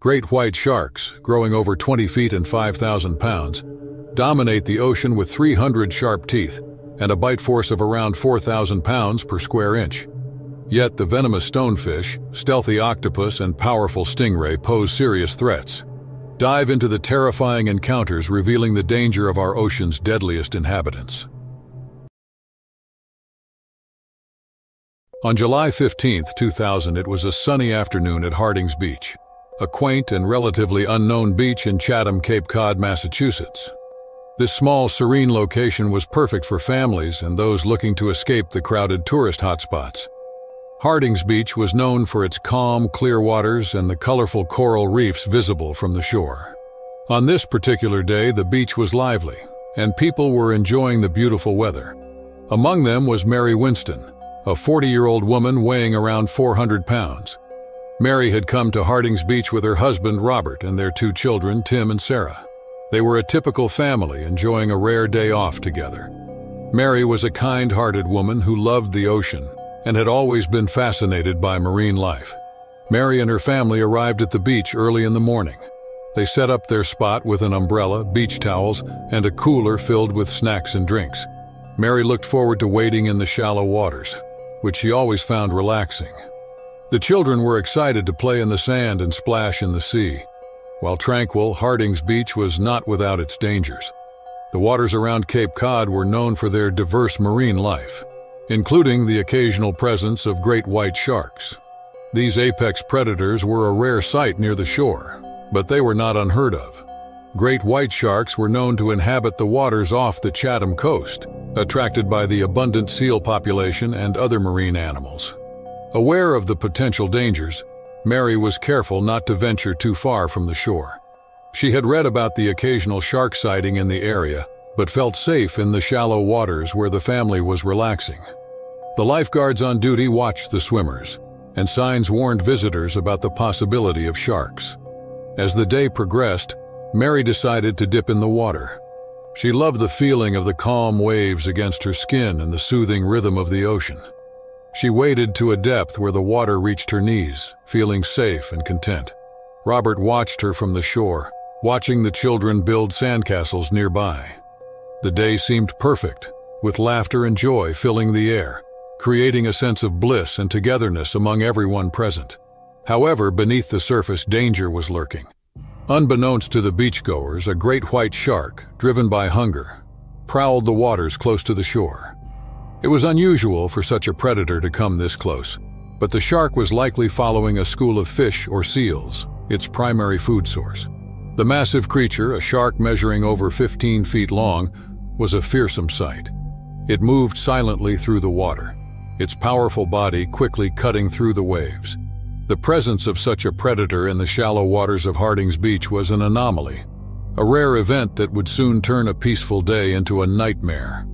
Great white sharks, growing over 20 feet and 5,000 pounds, dominate the ocean with 300 sharp teeth and a bite force of around 4,000 pounds per square inch. Yet the venomous stonefish, stealthy octopus, and powerful stingray pose serious threats. Dive into the terrifying encounters revealing the danger of our ocean's deadliest inhabitants. On July 15, 2000, it was a sunny afternoon at Harding's Beach, a quaint and relatively unknown beach in Chatham, Cape Cod, Massachusetts. This small, serene location was perfect for families and those looking to escape the crowded tourist hotspots. Harding's Beach was known for its calm, clear waters and the colorful coral reefs visible from the shore. On this particular day, the beach was lively, and people were enjoying the beautiful weather. Among them was Mary Winston, a 40-year-old woman weighing around 400 pounds. Mary had come to Harding's Beach with her husband, Robert, and their 2 children, Tim and Sarah. They were a typical family, enjoying a rare day off together. Mary was a kind-hearted woman who loved the ocean and had always been fascinated by marine life. Mary and her family arrived at the beach early in the morning. They set up their spot with an umbrella, beach towels, and a cooler filled with snacks and drinks. Mary looked forward to wading in the shallow waters, which she always found relaxing. The children were excited to play in the sand and splash in the sea. While tranquil, Harding's Beach was not without its dangers. The waters around Cape Cod were known for their diverse marine life, including the occasional presence of great white sharks. These apex predators were a rare sight near the shore, but they were not unheard of. Great white sharks were known to inhabit the waters off the Chatham coast, attracted by the abundant seal population and other marine animals. Aware of the potential dangers, Mary was careful not to venture too far from the shore. She had read about the occasional shark sighting in the area, but felt safe in the shallow waters where the family was relaxing. The lifeguards on duty watched the swimmers, and signs warned visitors about the possibility of sharks. As the day progressed, Mary decided to dip in the water. She loved the feeling of the calm waves against her skin and the soothing rhythm of the ocean. She waded to a depth where the water reached her knees, feeling safe and content. Robert watched her from the shore, watching the children build sandcastles nearby. The day seemed perfect, with laughter and joy filling the air, creating a sense of bliss and togetherness among everyone present. However, beneath the surface, danger was lurking. Unbeknownst to the beachgoers, a great white shark, driven by hunger, prowled the waters close to the shore. It was unusual for such a predator to come this close, but the shark was likely following a school of fish or seals, its primary food source. The massive creature, a shark measuring over 15 feet long, was a fearsome sight. It moved silently through the water, its powerful body quickly cutting through the waves. The presence of such a predator in the shallow waters of Harding's Beach was an anomaly, a rare event that would soon turn a peaceful day into a nightmare.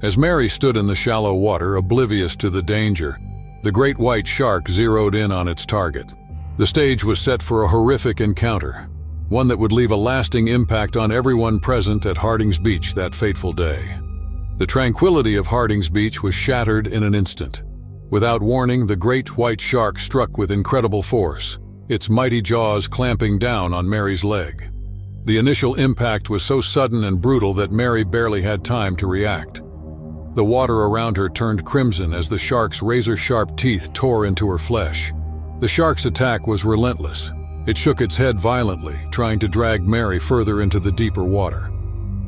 As Mary stood in the shallow water, oblivious to the danger, the great white shark zeroed in on its target. The stage was set for a horrific encounter, one that would leave a lasting impact on everyone present at Harding's Beach that fateful day. The tranquility of Harding's Beach was shattered in an instant. Without warning, the great white shark struck with incredible force, its mighty jaws clamping down on Mary's leg. The initial impact was so sudden and brutal that Mary barely had time to react. The water around her turned crimson as the shark's razor-sharp teeth tore into her flesh. The shark's attack was relentless. It shook its head violently, trying to drag Mary further into the deeper water.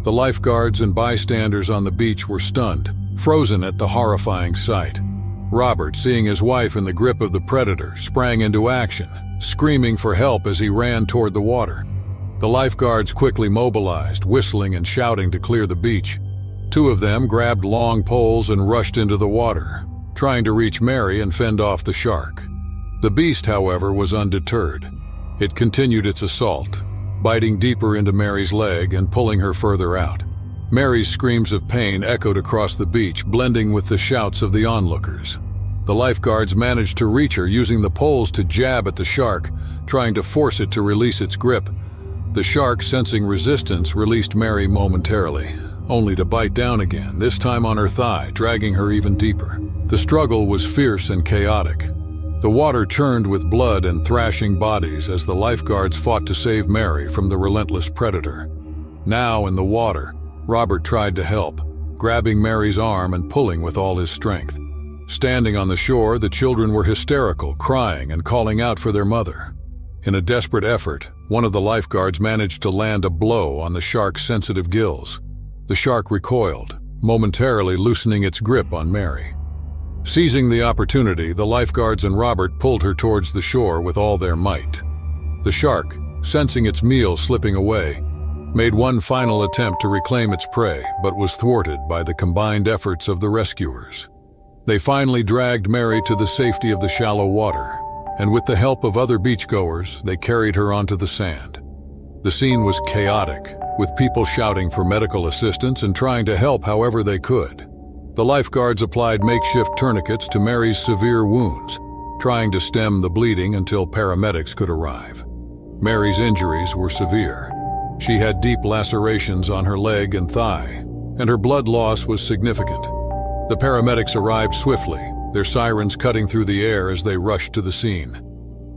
The lifeguards and bystanders on the beach were stunned, frozen at the horrifying sight. Robert, seeing his wife in the grip of the predator, sprang into action, screaming for help as he ran toward the water. The lifeguards quickly mobilized, whistling and shouting to clear the beach. 2 of them grabbed long poles and rushed into the water, trying to reach Mary and fend off the shark. The beast, however, was undeterred. It continued its assault, biting deeper into Mary's leg and pulling her further out. Mary's screams of pain echoed across the beach, blending with the shouts of the onlookers. The lifeguards managed to reach her using the poles to jab at the shark, trying to force it to release its grip. The shark, sensing resistance, released Mary momentarily, only to bite down again, this time on her thigh, dragging her even deeper. The struggle was fierce and chaotic. The water churned with blood and thrashing bodies as the lifeguards fought to save Mary from the relentless predator. Now in the water, Robert tried to help, grabbing Mary's arm and pulling with all his strength. Standing on the shore, the children were hysterical, crying and calling out for their mother. In a desperate effort, one of the lifeguards managed to land a blow on the shark's sensitive gills. The shark recoiled, momentarily loosening its grip on Mary. Seizing the opportunity, the lifeguards and Robert pulled her towards the shore with all their might. The shark, sensing its meal slipping away, made one final attempt to reclaim its prey, but was thwarted by the combined efforts of the rescuers. They finally dragged Mary to the safety of the shallow water, and with the help of other beachgoers, they carried her onto the sand. The scene was chaotic, with people shouting for medical assistance and trying to help however they could. The lifeguards applied makeshift tourniquets to Mary's severe wounds, trying to stem the bleeding until paramedics could arrive. Mary's injuries were severe. She had deep lacerations on her leg and thigh, and her blood loss was significant. The paramedics arrived swiftly, their sirens cutting through the air as they rushed to the scene.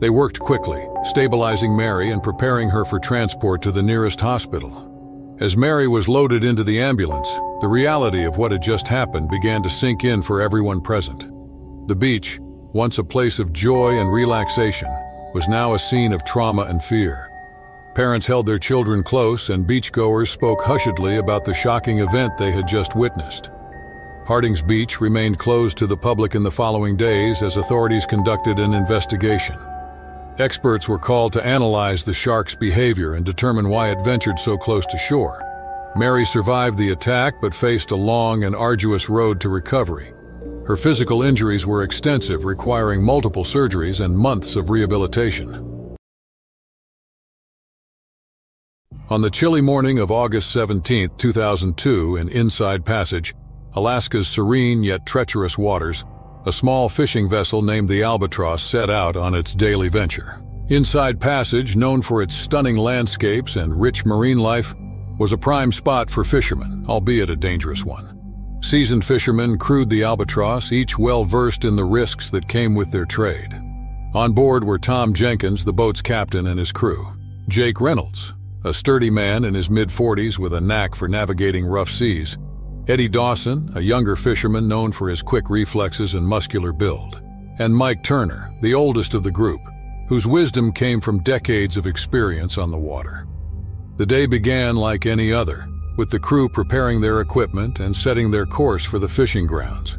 They worked quickly, stabilizing Mary and preparing her for transport to the nearest hospital. As Mary was loaded into the ambulance, the reality of what had just happened began to sink in for everyone present. The beach, once a place of joy and relaxation, was now a scene of trauma and fear. Parents held their children close, and beachgoers spoke hushedly about the shocking event they had just witnessed. Hardings Beach remained closed to the public in the following days as authorities conducted an investigation. Experts were called to analyze the shark's behavior and determine why it ventured so close to shore. Mary survived the attack but faced a long and arduous road to recovery. Her physical injuries were extensive, requiring multiple surgeries and months of rehabilitation. On the chilly morning of August 17, 2002, in Inside Passage, Alaska's serene yet treacherous waters, a small fishing vessel named the Albatross set out on its daily venture. Inside Passage, known for its stunning landscapes and rich marine life, was a prime spot for fishermen, albeit a dangerous one. Seasoned fishermen crewed the Albatross, each well-versed in the risks that came with their trade. On board were Tom Jenkins, the boat's captain, and his crew. Jake Reynolds, a sturdy man in his mid-40s with a knack for navigating rough seas. Eddie Dawson, a younger fisherman known for his quick reflexes and muscular build. And Mike Turner, the oldest of the group, whose wisdom came from decades of experience on the water. The day began like any other, with the crew preparing their equipment and setting their course for the fishing grounds.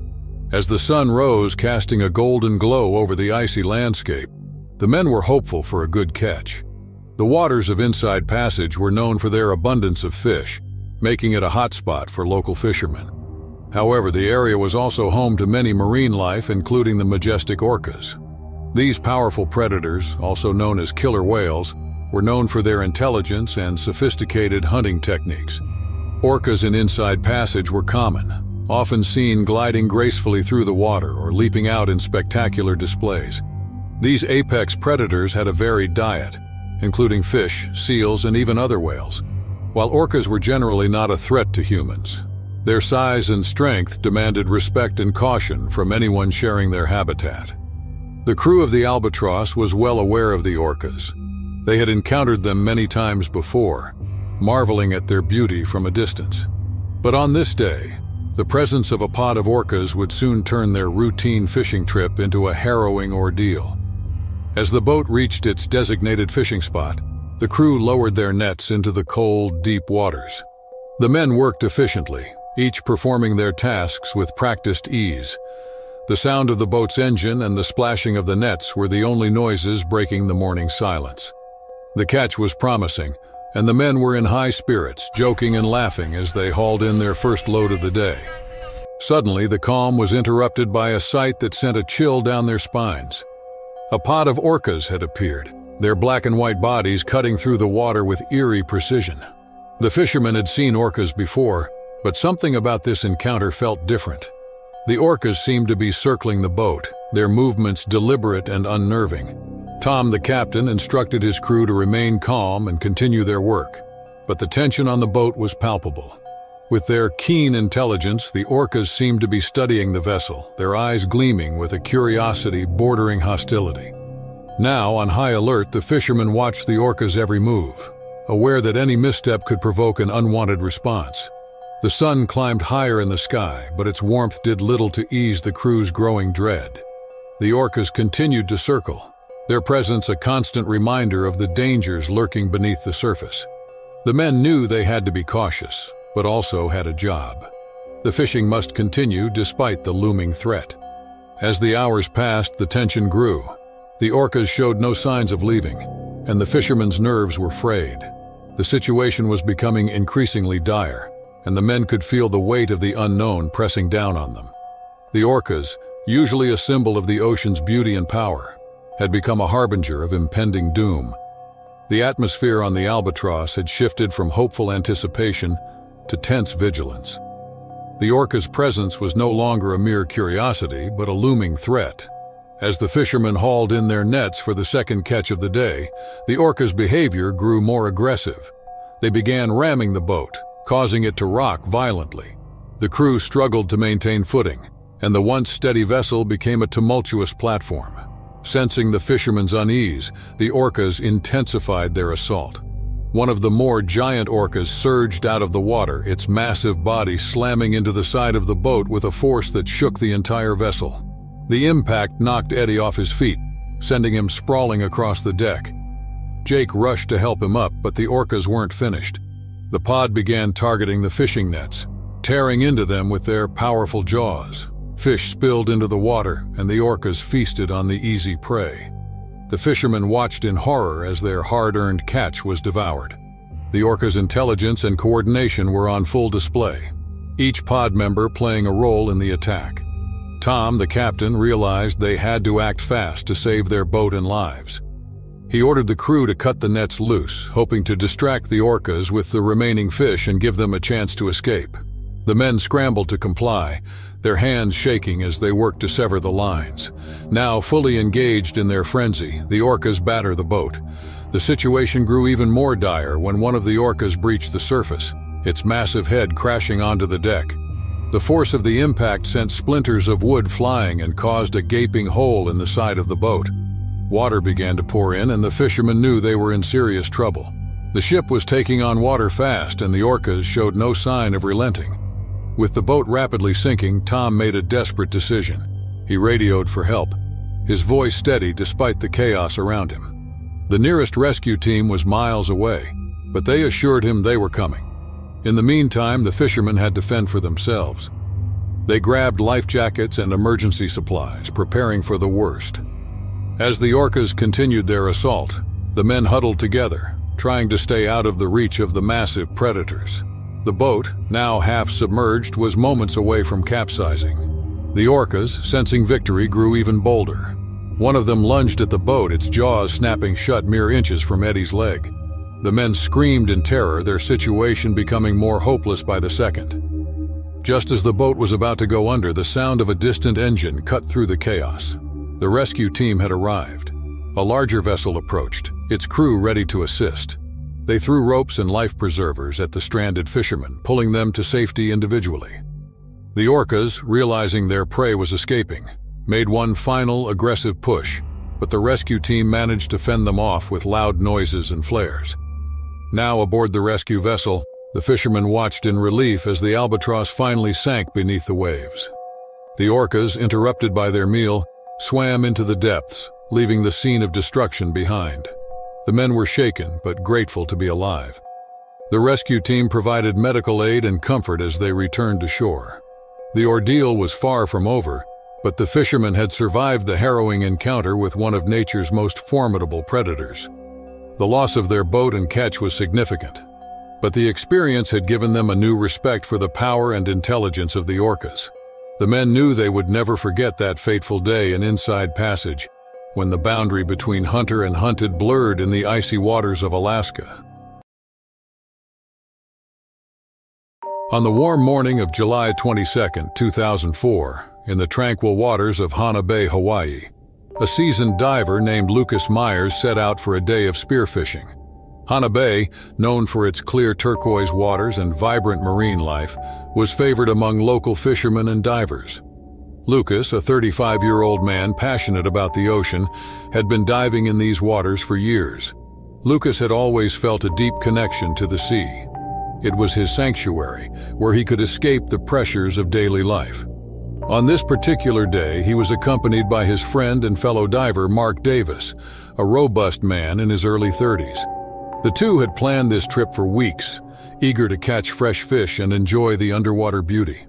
As the sun rose, casting a golden glow over the icy landscape, the men were hopeful for a good catch. The waters of Inside Passage were known for their abundance of fish, making it a hotspot for local fishermen. However, the area was also home to many marine life, including the majestic orcas. These powerful predators, also known as killer whales, were known for their intelligence and sophisticated hunting techniques. Orcas in Inside Passage were common, often seen gliding gracefully through the water or leaping out in spectacular displays. These apex predators had a varied diet, including fish, seals, and even other whales. While orcas were generally not a threat to humans, their size and strength demanded respect and caution from anyone sharing their habitat. The crew of the Albatross was well aware of the orcas. They had encountered them many times before, marveling at their beauty from a distance. But on this day, the presence of a pod of orcas would soon turn their routine fishing trip into a harrowing ordeal. As the boat reached its designated fishing spot, the crew lowered their nets into the cold, deep waters. The men worked efficiently, each performing their tasks with practiced ease. The sound of the boat's engine and the splashing of the nets were the only noises breaking the morning silence. The catch was promising, and the men were in high spirits, joking and laughing as they hauled in their first load of the day. Suddenly, the calm was interrupted by a sight that sent a chill down their spines. A pod of orcas had appeared, their black and white bodies cutting through the water with eerie precision. The fishermen had seen orcas before, but something about this encounter felt different. The orcas seemed to be circling the boat, their movements deliberate and unnerving. Tom, the captain, instructed his crew to remain calm and continue their work, but the tension on the boat was palpable. With their keen intelligence, the orcas seemed to be studying the vessel, their eyes gleaming with a curiosity bordering hostility. Now, on high alert, the fishermen watched the orcas' every move, aware that any misstep could provoke an unwanted response. The sun climbed higher in the sky, but its warmth did little to ease the crew's growing dread. The orcas continued to circle, their presence a constant reminder of the dangers lurking beneath the surface. The men knew they had to be cautious, but also had a job. The fishing must continue despite the looming threat. As the hours passed, the tension grew. The orcas showed no signs of leaving, and the fishermen's nerves were frayed. The situation was becoming increasingly dire, and the men could feel the weight of the unknown pressing down on them. The orcas, usually a symbol of the ocean's beauty and power, had become a harbinger of impending doom. The atmosphere on the Albatross had shifted from hopeful anticipation to tense vigilance. The orca's presence was no longer a mere curiosity, but a looming threat. As the fishermen hauled in their nets for the second catch of the day, the orca's behavior grew more aggressive. They began ramming the boat, causing it to rock violently. The crew struggled to maintain footing, and the once steady vessel became a tumultuous platform. Sensing the fishermen's unease, the orcas intensified their assault. One of the more giant orcas surged out of the water, its massive body slamming into the side of the boat with a force that shook the entire vessel. The impact knocked Eddie off his feet, sending him sprawling across the deck. Jake rushed to help him up, but the orcas weren't finished. The pod began targeting the fishing nets, tearing into them with their powerful jaws. Fish spilled into the water, and the orcas feasted on the easy prey. The fishermen watched in horror as their hard-earned catch was devoured. The orcas' intelligence and coordination were on full display, each pod member playing a role in the attack. Tom, the captain, realized they had to act fast to save their boat and lives. He ordered the crew to cut the nets loose, hoping to distract the orcas with the remaining fish and give them a chance to escape. The men scrambled to comply, their hands shaking as they worked to sever the lines. Now fully engaged in their frenzy, the orcas batter the boat. The situation grew even more dire when one of the orcas breached the surface, its massive head crashing onto the deck. The force of the impact sent splinters of wood flying and caused a gaping hole in the side of the boat. Water began to pour in, and the fishermen knew they were in serious trouble. The ship was taking on water fast, and the orcas showed no sign of relenting. With the boat rapidly sinking, Tom made a desperate decision. He radioed for help, his voice steady despite the chaos around him. The nearest rescue team was miles away, but they assured him they were coming. In the meantime, the fishermen had to fend for themselves. They grabbed life jackets and emergency supplies, preparing for the worst. As the orcas continued their assault, the men huddled together, trying to stay out of the reach of the massive predators. The boat, now half submerged, was moments away from capsizing. The orcas, sensing victory, grew even bolder. One of them lunged at the boat, its jaws snapping shut mere inches from Eddie's leg. The men screamed in terror, their situation becoming more hopeless by the second. Just as the boat was about to go under, the sound of a distant engine cut through the chaos. The rescue team had arrived. A larger vessel approached, its crew ready to assist. They threw ropes and life preservers at the stranded fishermen, pulling them to safety individually. The orcas, realizing their prey was escaping, made one final aggressive push, but the rescue team managed to fend them off with loud noises and flares. Now aboard the rescue vessel, the fishermen watched in relief as the Albatross finally sank beneath the waves. The orcas, interrupted by their meal, swam into the depths, leaving the scene of destruction behind. The men were shaken, but grateful to be alive. The rescue team provided medical aid and comfort as they returned to shore. The ordeal was far from over, but the fishermen had survived the harrowing encounter with one of nature's most formidable predators. The loss of their boat and catch was significant, but the experience had given them a new respect for the power and intelligence of the orcas. The men knew they would never forget that fateful day in Inside Passage, when the boundary between hunter and hunted blurred in the icy waters of Alaska. On the warm morning of July 22, 2004, in the tranquil waters of Hana Bay, Hawaii, a seasoned diver named Lucas Myers set out for a day of spearfishing. Hana Bay, known for its clear turquoise waters and vibrant marine life, was favored among local fishermen and divers. Lucas, a 35-year-old man passionate about the ocean, had been diving in these waters for years. Lucas had always felt a deep connection to the sea. It was his sanctuary, where he could escape the pressures of daily life. On this particular day, he was accompanied by his friend and fellow diver Mark Davis, a robust man in his early 30s. The two had planned this trip for weeks, eager to catch fresh fish and enjoy the underwater beauty.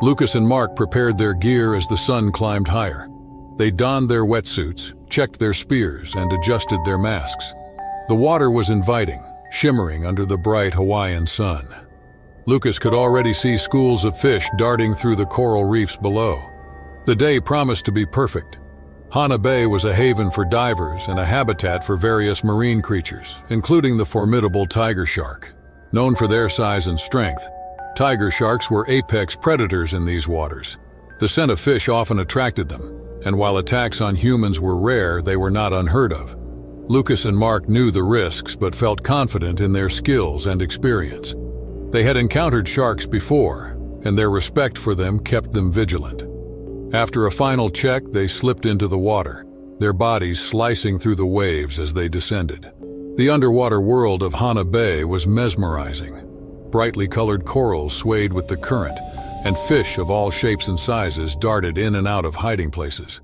Lucas and Mark prepared their gear as the sun climbed higher. They donned their wetsuits, checked their spears, and adjusted their masks. The water was inviting, shimmering under the bright Hawaiian sun. Lucas could already see schools of fish darting through the coral reefs below. The day promised to be perfect. Hana Bay was a haven for divers and a habitat for various marine creatures, including the formidable tiger shark. Known for their size and strength, tiger sharks were apex predators in these waters. The scent of fish often attracted them, and while attacks on humans were rare, they were not unheard of. Lucas and Mark knew the risks but felt confident in their skills and experience. They had encountered sharks before, and their respect for them kept them vigilant. After a final check, they slipped into the water, their bodies slicing through the waves as they descended. The underwater world of Hana Bay was mesmerizing. Brightly colored corals swayed with the current, and fish of all shapes and sizes darted in and out of hiding places.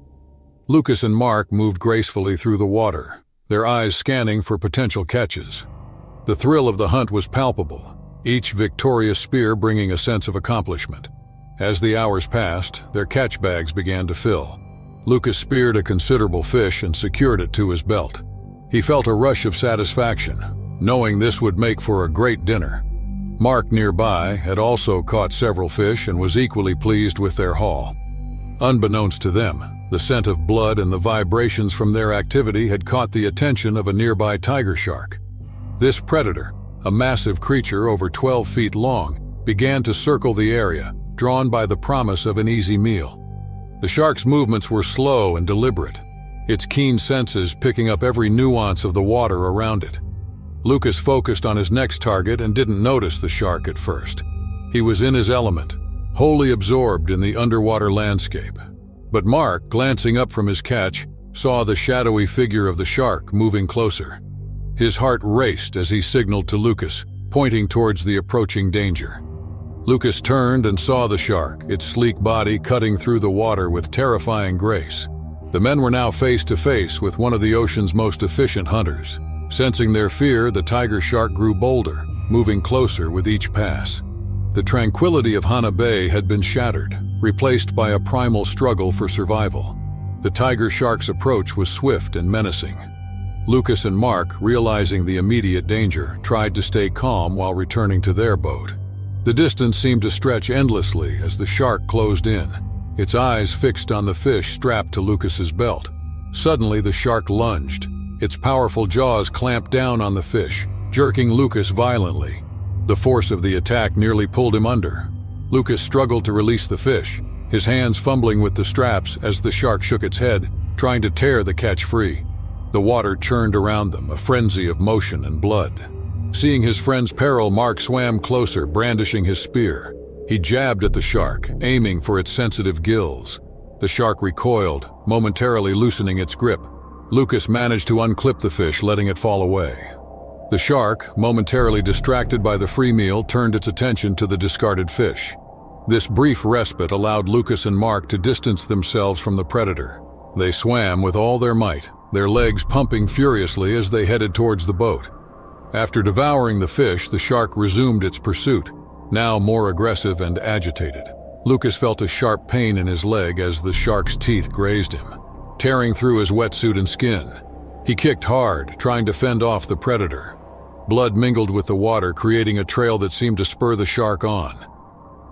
Lucas and Mark moved gracefully through the water, their eyes scanning for potential catches. The thrill of the hunt was palpable, each victorious spear bringing a sense of accomplishment. As the hours passed, their catch bags began to fill. Lucas speared a considerable fish and secured it to his belt. He felt a rush of satisfaction, knowing this would make for a great dinner. Mark, nearby, had also caught several fish and was equally pleased with their haul. Unbeknownst to them, the scent of blood and the vibrations from their activity had caught the attention of a nearby tiger shark. This predator, a massive creature over 12 feet long, began to circle the area, drawn by the promise of an easy meal. The shark's movements were slow and deliberate, its keen senses picking up every nuance of the water around it. Lucas focused on his next target and didn't notice the shark at first. He was in his element, wholly absorbed in the underwater landscape. But Mark, glancing up from his catch, saw the shadowy figure of the shark moving closer. His heart raced as he signaled to Lucas, pointing towards the approaching danger. Lucas turned and saw the shark, its sleek body cutting through the water with terrifying grace. The men were now face to face with one of the ocean's most efficient hunters. Sensing their fear, the tiger shark grew bolder, moving closer with each pass. The tranquility of Hana Bay had been shattered, replaced by a primal struggle for survival. The tiger shark's approach was swift and menacing. Lucas and Mark, realizing the immediate danger, tried to stay calm while returning to their boat. The distance seemed to stretch endlessly as the shark closed in, its eyes fixed on the fish strapped to Lucas's belt. Suddenly, the shark lunged. Its powerful jaws clamped down on the fish, jerking Lucas violently. The force of the attack nearly pulled him under. Lucas struggled to release the fish, his hands fumbling with the straps as the shark shook its head, trying to tear the catch free. The water churned around them, a frenzy of motion and blood. Seeing his friend's peril, Mark swam closer, brandishing his spear. He jabbed at the shark, aiming for its sensitive gills. The shark recoiled, momentarily loosening its grip. Lucas managed to unclip the fish, letting it fall away. The shark, momentarily distracted by the free meal, turned its attention to the discarded fish. This brief respite allowed Lucas and Mark to distance themselves from the predator. They swam with all their might, their legs pumping furiously as they headed towards the boat. After devouring the fish, the shark resumed its pursuit, now more aggressive and agitated. Lucas felt a sharp pain in his leg as the shark's teeth grazed him, tearing through his wetsuit and skin. He kicked hard, trying to fend off the predator. Blood mingled with the water, creating a trail that seemed to spur the shark on.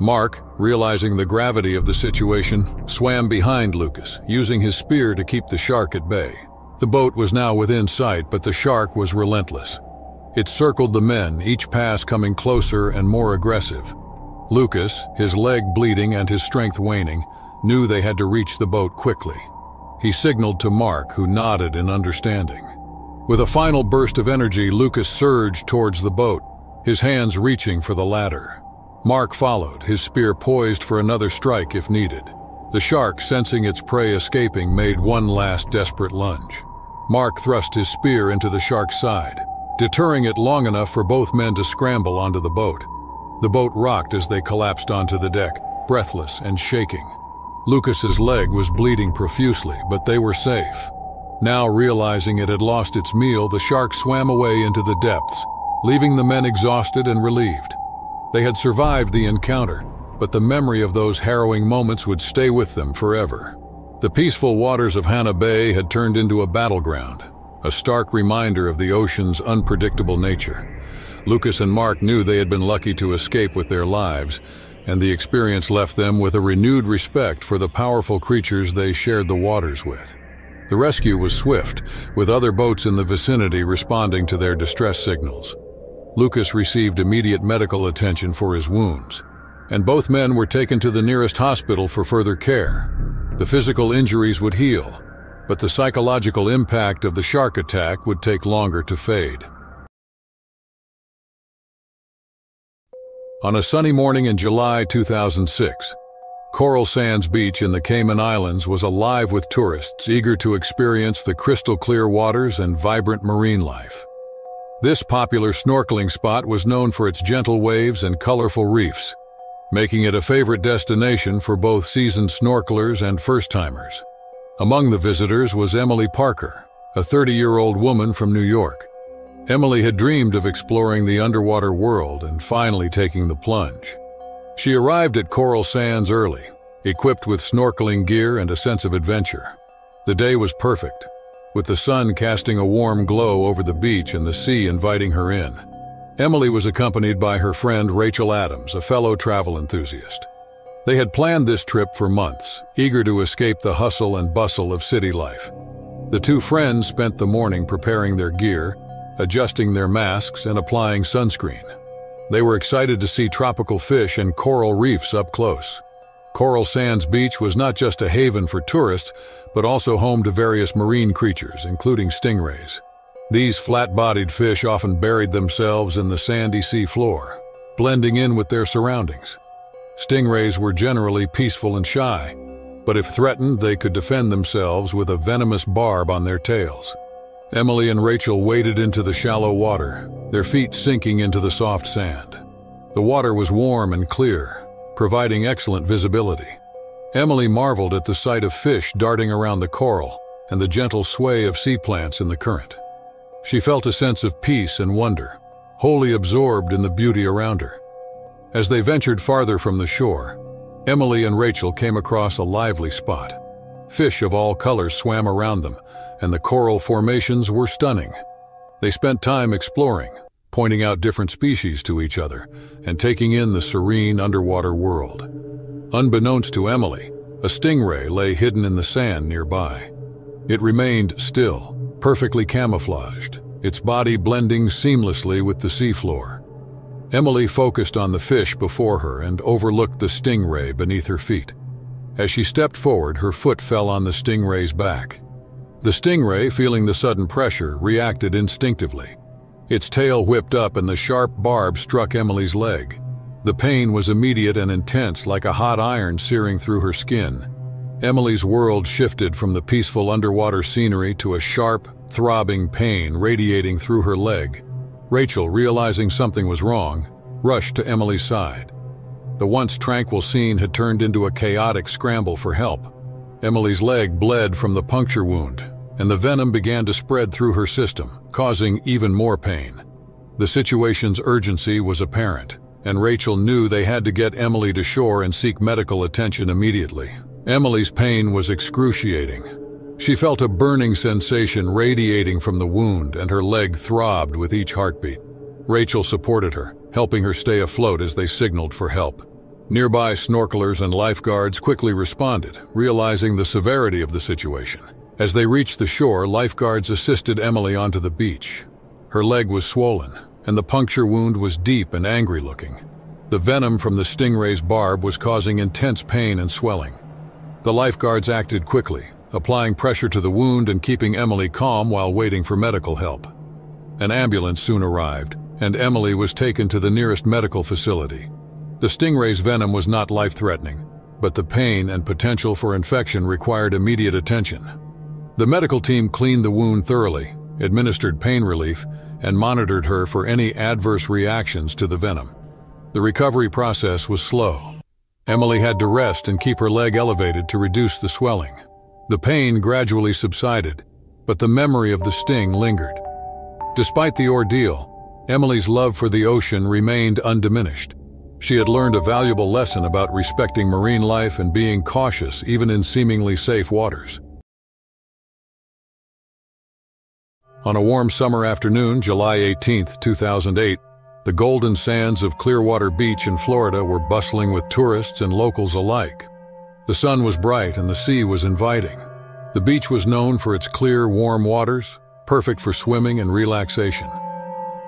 Mark, realizing the gravity of the situation, swam behind Lucas, using his spear to keep the shark at bay. The boat was now within sight, but the shark was relentless. It circled the men, each pass coming closer and more aggressive. Lucas, his leg bleeding and his strength waning, knew they had to reach the boat quickly. He signaled to Mark, who nodded in understanding. With a final burst of energy, Lucas surged towards the boat, his hands reaching for the ladder. Mark followed, his spear poised for another strike if needed. The shark, sensing its prey escaping, made one last desperate lunge. Mark thrust his spear into the shark's side, deterring it long enough for both men to scramble onto the boat. The boat rocked as they collapsed onto the deck, breathless and shaking. Lucas's leg was bleeding profusely, but they were safe. Now realizing it had lost its meal, the shark swam away into the depths, leaving the men exhausted and relieved. They had survived the encounter, but the memory of those harrowing moments would stay with them forever. The peaceful waters of Hannah Bay had turned into a battleground, a stark reminder of the ocean's unpredictable nature. Lucas and Mark knew they had been lucky to escape with their lives, and the experience left them with a renewed respect for the powerful creatures they shared the waters with. The rescue was swift, with other boats in the vicinity responding to their distress signals. Lucas received immediate medical attention for his wounds, and both men were taken to the nearest hospital for further care. The physical injuries would heal, but the psychological impact of the shark attack would take longer to fade. On a sunny morning in July 2006, Coral Sands Beach in the Cayman Islands was alive with tourists eager to experience the crystal-clear waters and vibrant marine life. This popular snorkeling spot was known for its gentle waves and colorful reefs, making it a favorite destination for both seasoned snorkelers and first-timers. Among the visitors was Emily Parker, a 30-year-old woman from New York. Emily had dreamed of exploring the underwater world and finally taking the plunge. She arrived at Coral Sands early, equipped with snorkeling gear and a sense of adventure. The day was perfect, with the sun casting a warm glow over the beach and the sea inviting her in. Emily was accompanied by her friend Rachel Adams, a fellow travel enthusiast. They had planned this trip for months, eager to escape the hustle and bustle of city life. The two friends spent the morning preparing their gear, adjusting their masks and applying sunscreen. They were excited to see tropical fish and coral reefs up close. Coral Sands Beach was not just a haven for tourists, but also home to various marine creatures, including stingrays. These flat-bodied fish often buried themselves in the sandy sea floor, blending in with their surroundings. Stingrays were generally peaceful and shy, but if threatened, they could defend themselves with a venomous barb on their tails. Emily and Rachel waded into the shallow water, their feet sinking into the soft sand. The water was warm and clear, providing excellent visibility. Emily marveled at the sight of fish darting around the coral and the gentle sway of sea plants in the current. She felt a sense of peace and wonder, wholly absorbed in the beauty around her. As they ventured farther from the shore, Emily and Rachel came across a lively spot. Fish of all colors swam around them, and the coral formations were stunning. They spent time exploring, pointing out different species to each other, and taking in the serene underwater world. Unbeknownst to Emily, a stingray lay hidden in the sand nearby. It remained still, perfectly camouflaged, its body blending seamlessly with the seafloor. Emily focused on the fish before her and overlooked the stingray beneath her feet. As she stepped forward, her foot fell on the stingray's back. The stingray, feeling the sudden pressure, reacted instinctively. Its tail whipped up and the sharp barb struck Emily's leg. The pain was immediate and intense, like a hot iron searing through her skin. Emily's world shifted from the peaceful underwater scenery to a sharp, throbbing pain radiating through her leg. Rachel, realizing something was wrong, rushed to Emily's side. The once tranquil scene had turned into a chaotic scramble for help. Emily's leg bled from the puncture wound, and the venom began to spread through her system, causing even more pain. The situation's urgency was apparent, and Rachel knew they had to get Emily to shore and seek medical attention immediately. Emily's pain was excruciating. She felt a burning sensation radiating from the wound, and her leg throbbed with each heartbeat. Rachel supported her, helping her stay afloat as they signaled for help. Nearby snorkelers and lifeguards quickly responded, realizing the severity of the situation. As they reached the shore, lifeguards assisted Emily onto the beach. Her leg was swollen, and the puncture wound was deep and angry-looking. The venom from the stingray's barb was causing intense pain and swelling. The lifeguards acted quickly, applying pressure to the wound and keeping Emily calm while waiting for medical help. An ambulance soon arrived, and Emily was taken to the nearest medical facility. The stingray's venom was not life-threatening, but the pain and potential for infection required immediate attention. The medical team cleaned the wound thoroughly, administered pain relief, and monitored her for any adverse reactions to the venom. The recovery process was slow. Emily had to rest and keep her leg elevated to reduce the swelling. The pain gradually subsided, but the memory of the sting lingered. Despite the ordeal, Emily's love for the ocean remained undiminished. She had learned a valuable lesson about respecting marine life and being cautious even in seemingly safe waters. On a warm summer afternoon, July 18, 2008, the golden sands of Clearwater Beach in Florida were bustling with tourists and locals alike. The sun was bright and the sea was inviting. The beach was known for its clear, warm waters, perfect for swimming and relaxation.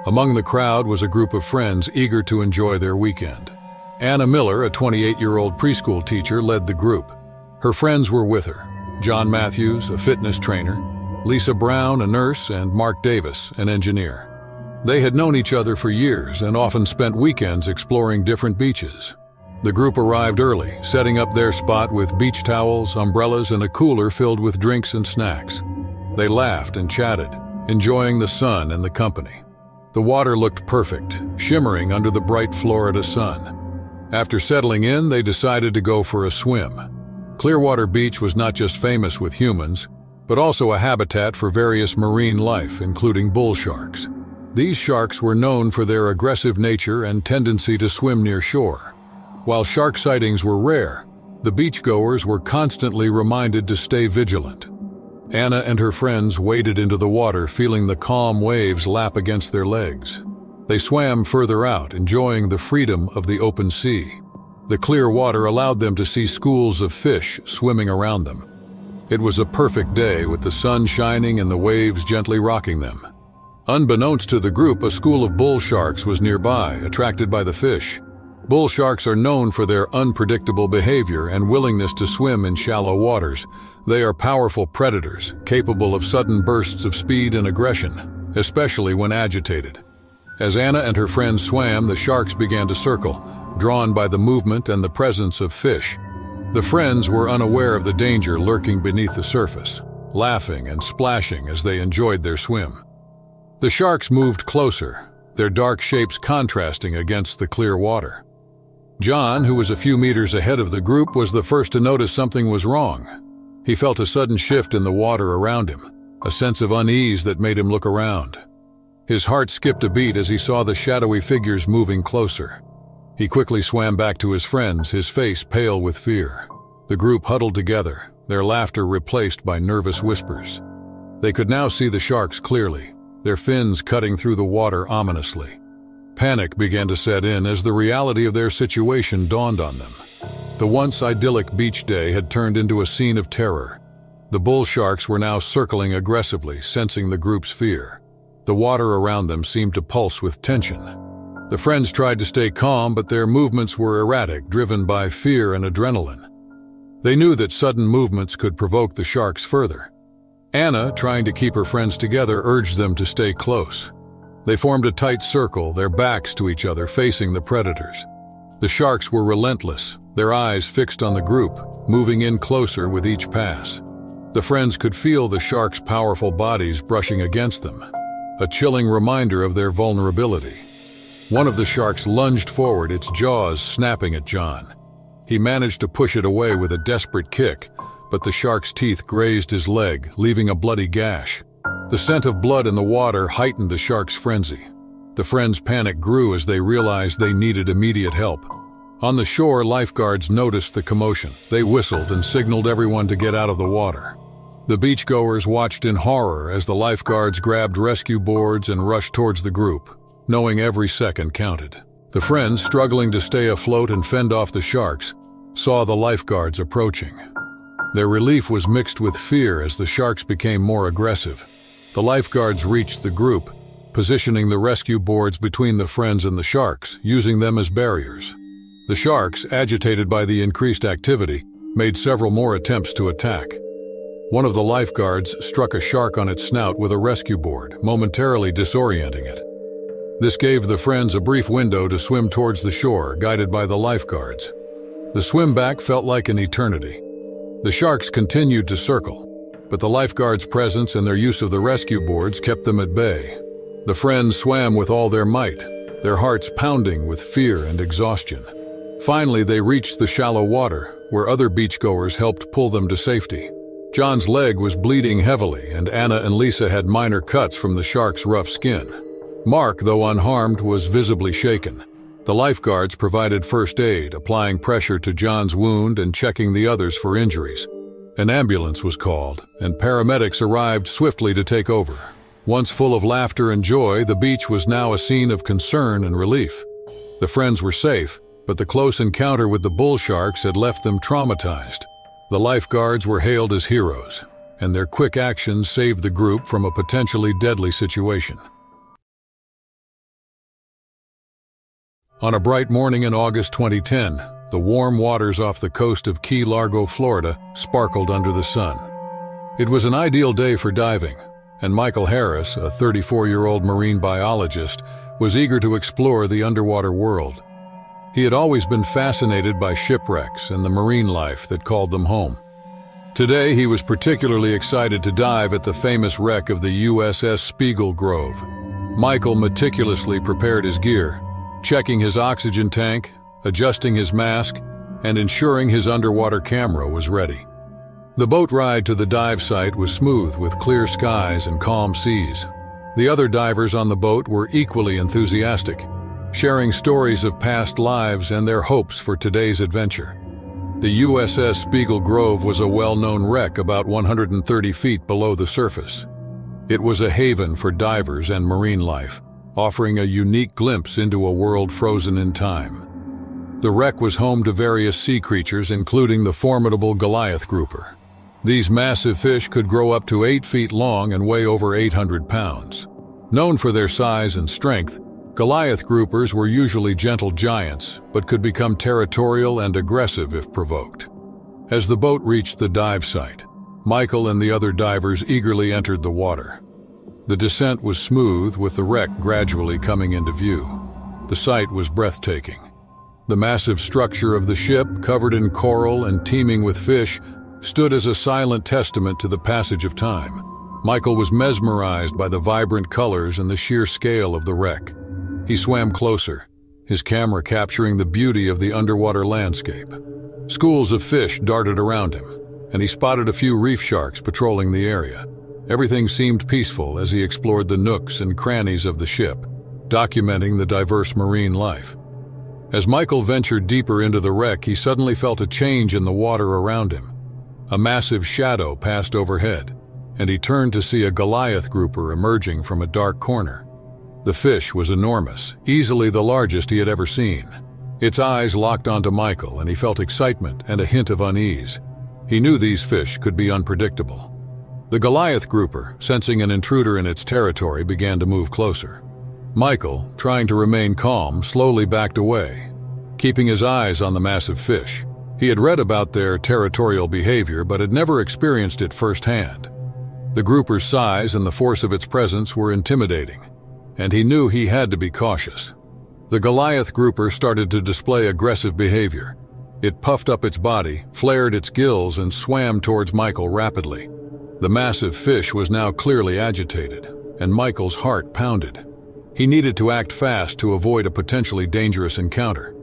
Among the crowd was a group of friends eager to enjoy their weekend. Anna Miller, a 28-year-old preschool teacher, led the group. Her friends were with her: John Matthews, a fitness trainer, Lisa Brown, a nurse, and Mark Davis, an engineer. They had known each other for years and often spent weekends exploring different beaches. The group arrived early, setting up their spot with beach towels, umbrellas, and a cooler filled with drinks and snacks. They laughed and chatted, enjoying the sun and the company. The water looked perfect, shimmering under the bright Florida sun. After settling in, they decided to go for a swim. Clearwater Beach was not just famous with humans, but also a habitat for various marine life, including bull sharks. These sharks were known for their aggressive nature and tendency to swim near shore. While shark sightings were rare, the beachgoers were constantly reminded to stay vigilant. Anna and her friends waded into the water, feeling the calm waves lap against their legs. They swam further out, enjoying the freedom of the open sea. The clear water allowed them to see schools of fish swimming around them. It was a perfect day, with the sun shining and the waves gently rocking them. Unbeknownst to the group, a school of bull sharks was nearby, attracted by the fish. Bull sharks are known for their unpredictable behavior and willingness to swim in shallow waters. They are powerful predators, capable of sudden bursts of speed and aggression, especially when agitated. As Anna and her friends swam, the sharks began to circle, drawn by the movement and the presence of fish. The friends were unaware of the danger lurking beneath the surface, laughing and splashing as they enjoyed their swim. The sharks moved closer, their dark shapes contrasting against the clear water. John, who was a few meters ahead of the group, was the first to notice something was wrong. He felt a sudden shift in the water around him, a sense of unease that made him look around. His heart skipped a beat as he saw the shadowy figures moving closer. He quickly swam back to his friends, his face pale with fear. The group huddled together, their laughter replaced by nervous whispers. They could now see the sharks clearly, their fins cutting through the water ominously. Panic began to set in as the reality of their situation dawned on them. The once idyllic beach day had turned into a scene of terror. The bull sharks were now circling aggressively, sensing the group's fear. The water around them seemed to pulse with tension. The friends tried to stay calm, but their movements were erratic, driven by fear and adrenaline. They knew that sudden movements could provoke the sharks further. Anna, trying to keep her friends together, urged them to stay close. They formed a tight circle, their backs to each other, facing the predators. The sharks were relentless, their eyes fixed on the group, moving in closer with each pass. The friends could feel the sharks' powerful bodies brushing against them, a chilling reminder of their vulnerability. One of the sharks lunged forward, its jaws snapping at John. He managed to push it away with a desperate kick, but the shark's teeth grazed his leg, leaving a bloody gash. The scent of blood in the water heightened the shark's frenzy. The friends' panic grew as they realized they needed immediate help. On the shore, lifeguards noticed the commotion. They whistled and signaled everyone to get out of the water. The beachgoers watched in horror as the lifeguards grabbed rescue boards and rushed towards the group, knowing every second counted. The friends, struggling to stay afloat and fend off the sharks, saw the lifeguards approaching. Their relief was mixed with fear as the sharks became more aggressive. The lifeguards reached the group, positioning the rescue boards between the friends and the sharks, using them as barriers. The sharks, agitated by the increased activity, made several more attempts to attack. One of the lifeguards struck a shark on its snout with a rescue board, momentarily disorienting it. This gave the friends a brief window to swim towards the shore, guided by the lifeguards. The swim back felt like an eternity. The sharks continued to circle, but the lifeguards' presence and their use of the rescue boards kept them at bay. The friends swam with all their might, their hearts pounding with fear and exhaustion. Finally, they reached the shallow water, where other beachgoers helped pull them to safety. John's leg was bleeding heavily, and Anna and Lisa had minor cuts from the shark's rough skin. Mark, though unharmed, was visibly shaken. The lifeguards provided first aid, applying pressure to John's wound and checking the others for injuries. An ambulance was called, and paramedics arrived swiftly to take over. Once full of laughter and joy, the beach was now a scene of concern and relief. The friends were safe, but the close encounter with the bull sharks had left them traumatized. The lifeguards were hailed as heroes, and their quick actions saved the group from a potentially deadly situation. On a bright morning in August 2010, the warm waters off the coast of Key Largo, Florida, sparkled under the sun. It was an ideal day for diving, and Michael Harris, a 34-year-old marine biologist, was eager to explore the underwater world. He had always been fascinated by shipwrecks and the marine life that called them home. Today, he was particularly excited to dive at the famous wreck of the USS Spiegel Grove. Michael meticulously prepared his gear, checking his oxygen tank, adjusting his mask, and ensuring his underwater camera was ready. The boat ride to the dive site was smooth with clear skies and calm seas. The other divers on the boat were equally enthusiastic, sharing stories of past lives and their hopes for today's adventure. The USS Spiegel Grove was a well-known wreck about 130 feet below the surface. It was a haven for divers and marine life, offering a unique glimpse into a world frozen in time. The wreck was home to various sea creatures, including the formidable Goliath grouper. These massive fish could grow up to 8 feet long and weigh over 800 pounds. Known for their size and strength, Goliath groupers were usually gentle giants, but could become territorial and aggressive if provoked. As the boat reached the dive site, Michael and the other divers eagerly entered the water. The descent was smooth, with the wreck gradually coming into view. The sight was breathtaking. The massive structure of the ship, covered in coral and teeming with fish, stood as a silent testament to the passage of time. Michael was mesmerized by the vibrant colors and the sheer scale of the wreck. He swam closer, his camera capturing the beauty of the underwater landscape. Schools of fish darted around him, and he spotted a few reef sharks patrolling the area. Everything seemed peaceful as he explored the nooks and crannies of the ship, documenting the diverse marine life. As Michael ventured deeper into the wreck, he suddenly felt a change in the water around him. A massive shadow passed overhead, and he turned to see a Goliath grouper emerging from a dark corner. The fish was enormous, easily the largest he had ever seen. Its eyes locked onto Michael, and he felt excitement and a hint of unease. He knew these fish could be unpredictable. The Goliath grouper, sensing an intruder in its territory, began to move closer. Michael, trying to remain calm, slowly backed away, keeping his eyes on the massive fish. He had read about their territorial behavior, but had never experienced it firsthand. The grouper's size and the force of its presence were intimidating, and he knew he had to be cautious. The Goliath grouper started to display aggressive behavior. It puffed up its body, flared its gills, and swam towards Michael rapidly. The massive fish was now clearly agitated, and Michael's heart pounded. He needed to act fast to avoid a potentially dangerous encounter.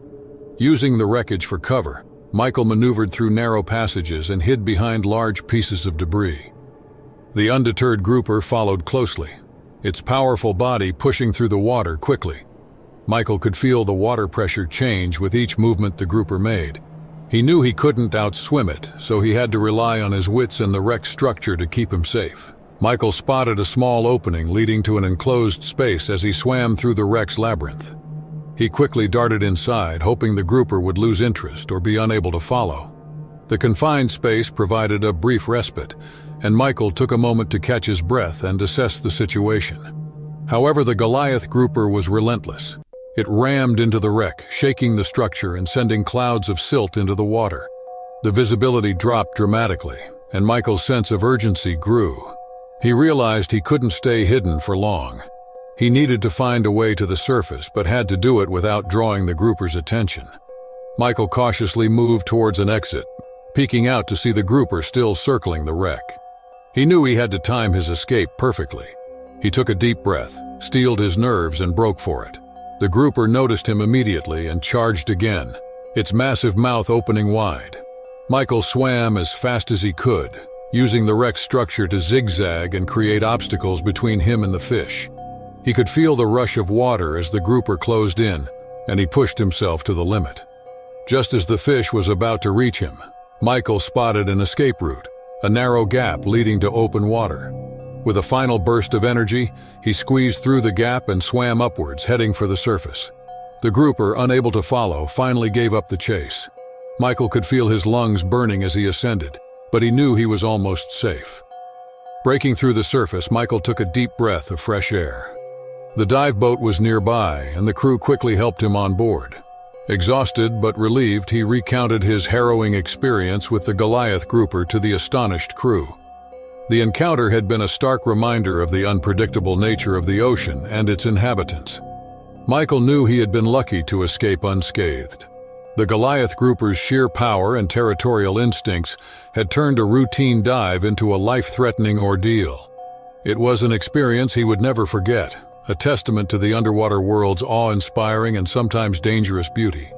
Using the wreckage for cover, Michael maneuvered through narrow passages and hid behind large pieces of debris. The undeterred grouper followed closely, its powerful body pushing through the water quickly. Michael could feel the water pressure change with each movement the grouper made. He knew he couldn't outswim it, so he had to rely on his wits and the wreck's structure to keep him safe. Michael spotted a small opening leading to an enclosed space as he swam through the wreck's labyrinth. He quickly darted inside, hoping the grouper would lose interest or be unable to follow. The confined space provided a brief respite, and Michael took a moment to catch his breath and assess the situation. However, the Goliath grouper was relentless. It rammed into the wreck, shaking the structure and sending clouds of silt into the water. The visibility dropped dramatically, and Michael's sense of urgency grew. He realized he couldn't stay hidden for long. He needed to find a way to the surface, but had to do it without drawing the groupers' attention. Michael cautiously moved towards an exit, peeking out to see the grouper still circling the wreck. He knew he had to time his escape perfectly. He took a deep breath, steeled his nerves, and broke for it. The grouper noticed him immediately and charged again, its massive mouth opening wide. Michael swam as fast as he could, using the wreck's structure to zigzag and create obstacles between him and the fish. He could feel the rush of water as the grouper closed in, and he pushed himself to the limit. Just as the fish was about to reach him, Michael spotted an escape route, a narrow gap leading to open water. With a final burst of energy, he squeezed through the gap and swam upwards, heading for the surface. The grouper, unable to follow, finally gave up the chase. Michael could feel his lungs burning as he ascended, but he knew he was almost safe. Breaking through the surface, Michael took a deep breath of fresh air. The dive boat was nearby, and the crew quickly helped him on board. Exhausted but relieved, he recounted his harrowing experience with the Goliath grouper to the astonished crew. The encounter had been a stark reminder of the unpredictable nature of the ocean and its inhabitants. Michael knew he had been lucky to escape unscathed. The Goliath grouper's sheer power and territorial instincts had turned a routine dive into a life-threatening ordeal. It was an experience he would never forget, a testament to the underwater world's awe-inspiring and sometimes dangerous beauty.